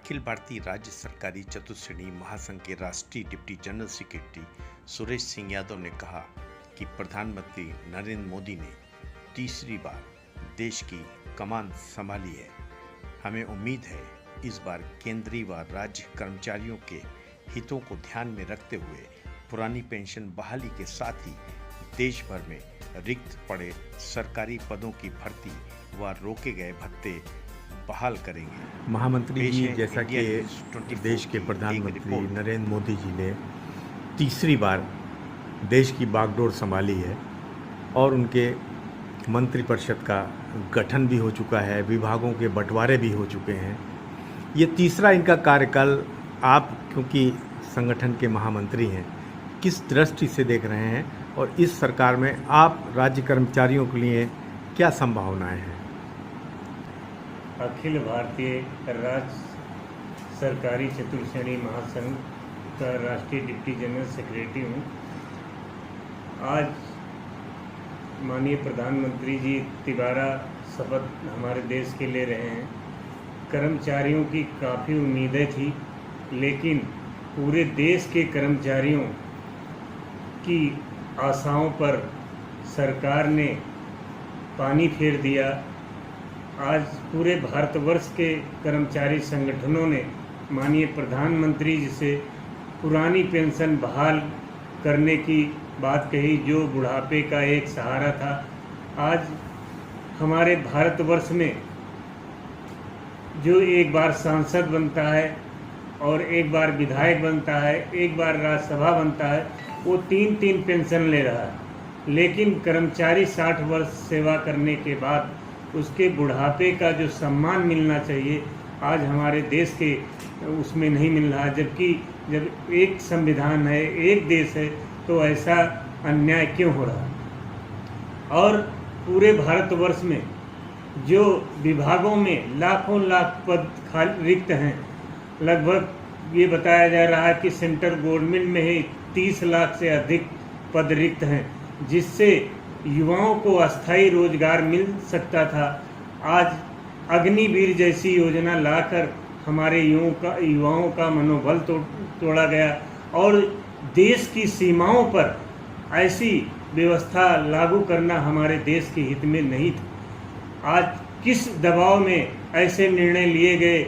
अखिल भारतीय राज्य सरकारी चतुर्श्रेणी महासंघ के राष्ट्रीय deputy general secretary Suresh Singh Yadav ने कहा कि प्रधानमंत्री नरेंद्र मोदी ने तीसरी बार देश की कमान संभाली है। हमें उम्मीद है इस बार केंद्रीय व राज्य कर्मचारियों के हितों को ध्यान में रखते हुए पुरानी पेंशन बहाली के साथ ही देश भर में रिक्त पड़े सरकारी पदों की भर्ती व रोके गए भत्ते बहाल करेंगे। महामंत्री जी, जैसा कि देश के प्रधानमंत्री नरेंद्र मोदी जी ने तीसरी बार देश की बागडोर संभाली है और उनके मंत्रिपरिषद का गठन भी हो चुका है, विभागों के बंटवारे भी हो चुके हैं। ये तीसरा इनका कार्यकाल, आप क्योंकि संगठन के महामंत्री हैं, किस दृष्टि से देख रहे हैं और इस सरकार में आप राज्य कर्मचारियों के लिए क्या संभावनाएं हैं? अखिल भारतीय राज्य सरकारी चतुर्श्रेणी महासंघ का राष्ट्रीय डिप्टी जनरल सेक्रेटरी हूँ। आज माननीय प्रधानमंत्री जी तिबारा शपथ हमारे देश के ले रहे हैं। कर्मचारियों की काफ़ी उम्मीदें थी, लेकिन पूरे देश के कर्मचारियों की आशाओं पर सरकार ने पानी फेर दिया। आज पूरे भारतवर्ष के कर्मचारी संगठनों ने माननीय प्रधानमंत्री जी से पुरानी पेंशन बहाल करने की बात कही, जो बुढ़ापे का एक सहारा था। आज हमारे भारतवर्ष में जो एक बार सांसद बनता है और एक बार विधायक बनता है, एक बार राज्यसभा बनता है, वो तीन पेंशन ले रहा है। लेकिन कर्मचारी 60 वर्ष सेवा करने के बाद उसके बुढ़ापे का जो सम्मान मिलना चाहिए, आज हमारे देश के उसमें नहीं मिल रहा। जबकि जब एक संविधान है, एक देश है, तो ऐसा अन्याय क्यों हो रहा? और पूरे भारतवर्ष में जो विभागों में लाखों लाख पद खाली रिक्त हैं, लगभग ये बताया जा रहा है कि सेंट्रल गवर्नमेंट में ही 30 लाख से अधिक पद रिक्त हैं, जिससे युवाओं को अस्थायी रोजगार मिल सकता था। आज अग्निवीर जैसी योजना लाकर हमारे युवाओं का मनोबल तोड़ा गया और देश की सीमाओं पर ऐसी व्यवस्था लागू करना हमारे देश के हित में नहीं था। आज किस दबाव में ऐसे निर्णय लिए गए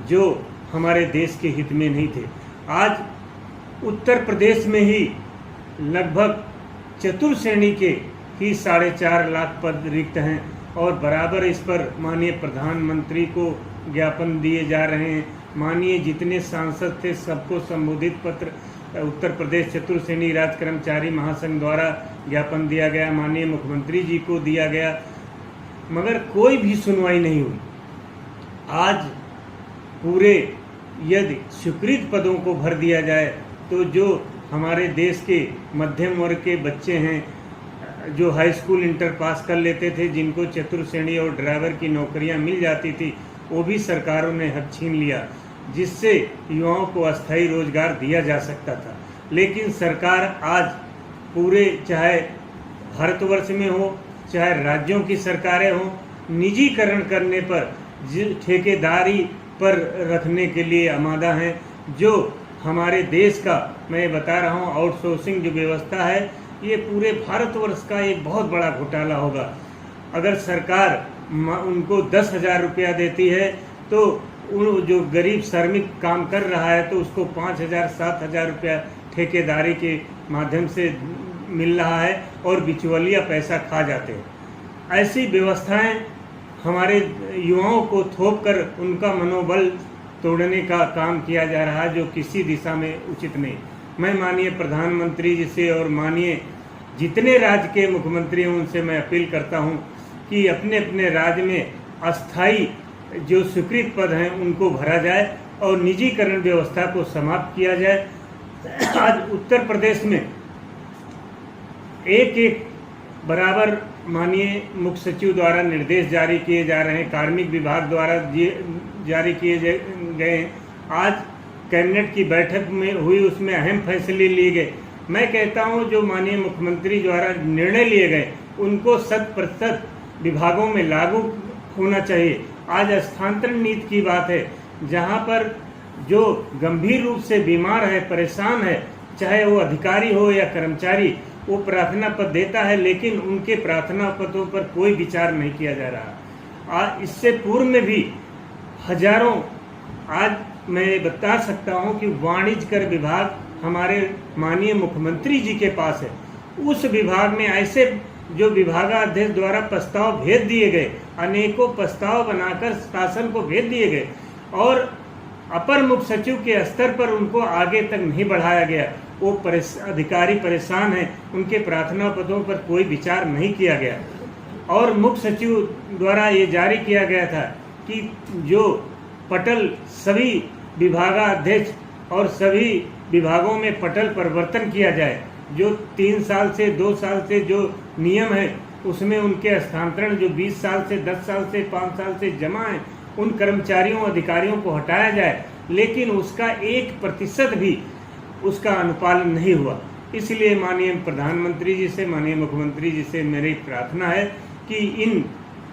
जो हमारे देश के हित में नहीं थे। आज उत्तर प्रदेश में ही लगभग चतुर्श्रेणी के ही 4.5 लाख पद रिक्त हैं और बराबर इस पर माननीय प्रधानमंत्री को ज्ञापन दिए जा रहे हैं। माननीय जितने सांसद थे सबको संबोधित पत्र उत्तर प्रदेश चतुर्श्रेणी राज्य कर्मचारी महासंघ द्वारा ज्ञापन दिया गया, माननीय मुख्यमंत्री जी को दिया गया, मगर कोई भी सुनवाई नहीं हुई। आज पूरे यदि स्वीकृत पदों को भर दिया जाए तो जो हमारे देश के मध्यम वर्ग के बच्चे हैं, जो हाई स्कूल इंटर पास कर लेते थे, जिनको चतुर्श्रेणी और ड्राइवर की नौकरियां मिल जाती थी, वो भी सरकारों ने हक छीन लिया, जिससे युवाओं को अस्थायी रोजगार दिया जा सकता था। लेकिन सरकार आज पूरे, चाहे भारतवर्ष में हो चाहे राज्यों की सरकारें हों, निजीकरण करने पर, ठेकेदारी पर रखने के लिए आमादा हैं। जो हमारे देश का, मैं बता रहा हूँ, आउटसोर्सिंग जो व्यवस्था है, ये पूरे भारतवर्ष का एक बहुत बड़ा घोटाला होगा। अगर सरकार उनको 10,000 रुपया देती है तो उन जो गरीब श्रमिक काम कर रहा है तो उसको 5,000 7,000 रुपया ठेकेदारी के माध्यम से मिल रहा है और बिचौलिया पैसा खा जाते हैं। ऐसी व्यवस्थाएं हमारे युवाओं को थोप कर उनका मनोबल तोड़ने का काम किया जा रहा है, जो किसी दिशा में उचित नहीं। मैं माननीय प्रधानमंत्री जी से और माननीय जितने राज्य के मुख्यमंत्री हैं उनसे मैं अपील करता हूं कि अपने अपने राज्य में अस्थाई जो स्वीकृत पद हैं उनको भरा जाए और निजीकरण व्यवस्था को समाप्त किया जाए। आज उत्तर प्रदेश में एक बराबर माननीय मुख्य सचिव द्वारा निर्देश जारी किए जा रहे हैं, कार्मिक विभाग द्वारा जारी किए गए हैं। आज कैबिनेट की बैठक में हुई, उसमें अहम फैसले लिए गए। मैं कहता हूं जो माननीय मुख्यमंत्री द्वारा निर्णय लिए गए उनको 100% विभागों में लागू होना चाहिए। आज स्थानांतरण नीति की बात है, जहां पर जो गंभीर रूप से बीमार है, परेशान है, चाहे वो अधिकारी हो या कर्मचारी, वो प्रार्थना पत्र देता है, लेकिन उनके प्रार्थना पत्रों पर कोई विचार नहीं किया जा रहा। इससे पूर्व में भी हजारों, आज मैं बता सकता हूं कि वाणिज्य कर विभाग हमारे माननीय मुख्यमंत्री जी के पास है। उस विभाग में ऐसे जो विभागाध्यक्ष द्वारा प्रस्ताव भेज दिए गए, अनेकों प्रस्ताव बनाकर शासन को भेज दिए गए और अपर मुख्य सचिव के स्तर पर उनको आगे तक नहीं बढ़ाया गया। वो अधिकारी परेशान हैं, उनके प्रार्थना पत्रों पर कोई विचार नहीं किया गया और मुख्य सचिव द्वारा ये जारी किया गया था कि जो पटल सभी विभागाध्यक्ष और सभी विभागों में पटल परिवर्तन किया जाए। जो 3 साल से 2 साल से जो नियम है उसमें उनके स्थानांतरण जो 20 साल से 10 साल से 5 साल से जमा है, उन कर्मचारियों अधिकारियों को हटाया जाए, लेकिन उसका 1% भी उसका अनुपालन नहीं हुआ। इसलिए माननीय प्रधानमंत्री जी से, माननीय मुख्यमंत्री जी से मेरी प्रार्थना है कि इन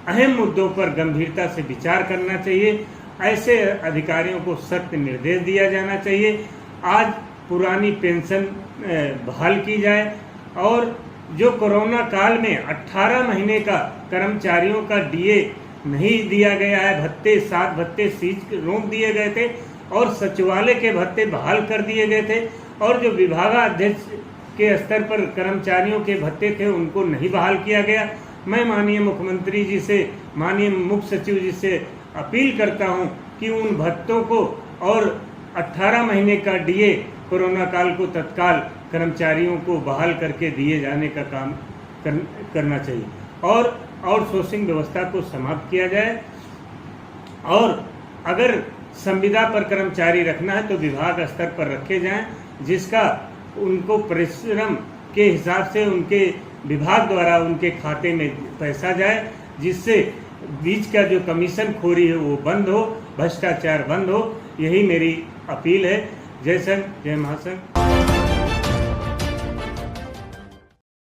अहम मुद्दों पर गंभीरता से विचार करना चाहिए। ऐसे अधिकारियों को सख्त निर्देश दिया जाना चाहिए। आज पुरानी पेंशन बहाल की जाए और जो कोरोना काल में 18 महीने का कर्मचारियों का डीए नहीं दिया गया है, भत्ते 7 भत्ते रोक दिए गए थे और सचिवालय के भत्ते बहाल कर दिए गए थे और जो विभागाध्यक्ष के स्तर पर कर्मचारियों के भत्ते थे उनको नहीं बहाल किया गया। मैं माननीय मुख्यमंत्री जी से, माननीय मुख्य सचिव जी से अपील करता हूं कि उन भत्तों को और 18 महीने का डीए कोरोना काल को तत्काल कर्मचारियों को बहाल करके दिए जाने का काम करना चाहिए और आउटसोर्सिंग व्यवस्था को समाप्त किया जाए और अगर संविदा पर कर्मचारी रखना है तो विभाग स्तर पर रखे जाएं, जिसका उनको परिश्रम के हिसाब से उनके विभाग द्वारा उनके खाते में पैसा जाए, जिससे बीच का जो कमीशन खोरी है वो बंद हो, भ्रष्टाचार बंद हो। यही मेरी अपील है। जय संघ, जय महासंघ।